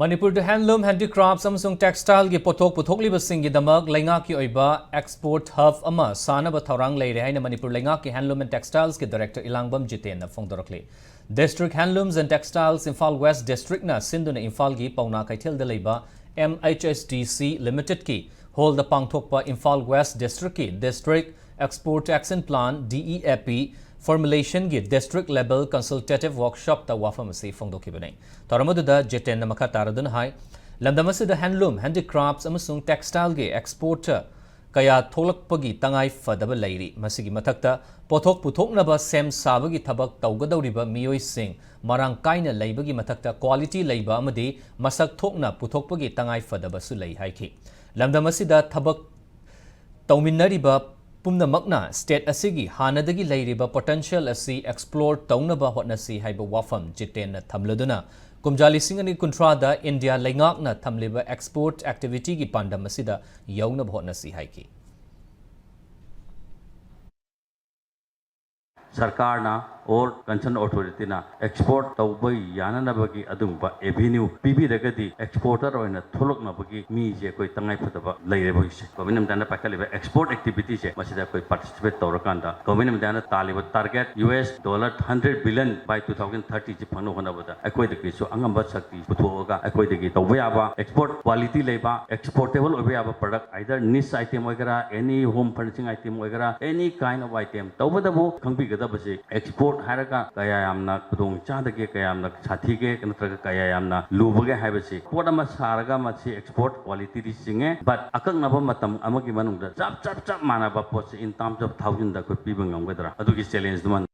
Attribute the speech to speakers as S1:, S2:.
S1: Manipur to handloom, handicrafts, Samsung textile gi pothok puthoklibasingi damak laingak ki oiba export hub ama sanaba thaurang leire haina Manipur laingak ki handloom and textiles ki director Ilangbam Jiten na phongdorakli. District Handlooms and Textiles Imphal West District na sinduna Imphal gi pauna kaithel de leiba MHSDC Limited ki hold the pangthokpa Imphal West District ki District Export Action Plan DEAP formulation gi district level consultative workshop ta wafamasi phongdokibane taramuda Jeten na makha taradun hai lamdamasi the handloom handicrafts amasung textile gi exporter kaya tholakpagi tangai fadaba leiri masigi mathakta pothok puthoknaba sem sabagi thabak tawgadawriba miyoi sing marang kaina leibagi mathakta quality leiba amadi masak thokna puthokpagi tangai fadaba su lei haiki lamdamasi da thabak tawminnariba Pumna Magna state asigi hanadagi leiriba potential asi explore taunaba hotnasi haiba wafam Jiten na thamladuna kumjali singani kuntrada India laingak na thamliba export activity gi pandam asida yauna hotnasi haiki
S2: सरकार ना और concern authority ना export तौबई याननबगी अदुंबा Avenue पीबीरगदी exporter ओइना थोलकनबगी Mize कोई तंगाई फदबा लेरेबोइसे government दाना पाकलिबा export activity से मसिदा कोई participate तौरकांदा government दाना तालिबा टारगेट $100 बिलियन बाय 2030 जे फनो होनबदा अकोइदगी सो अंगंबा शक्ति पुथोगा अकोइदगी तौबयाबा एक्सपोर्ट क्वालिटी लेबा एक्सपोर्टेबल ओबयाबा प्रोडक्ट आइदर निश आइटम वगैरह एनी होम फर्निशिंग आइटम वगैरह एनी काइंड ऑफ आइटम तौबदबो खंबिगदबसे एक्सपोर्ट हारगा कया यामना खुदोंग चादगे कया यामना साथीगे नत्रगा कया यामना लुबगे हाइबसे पोट अमा सारगा मछि एक्सपोर्ट क्वालिटी दि सिंगे बट अकंगनबा मतम अमगी मनुंगदा चप मानाबा पोट इन टर्म्स ऑफ थाउजेंड दा को पीबंगमगदरा अदुगी चैलेंज दुमान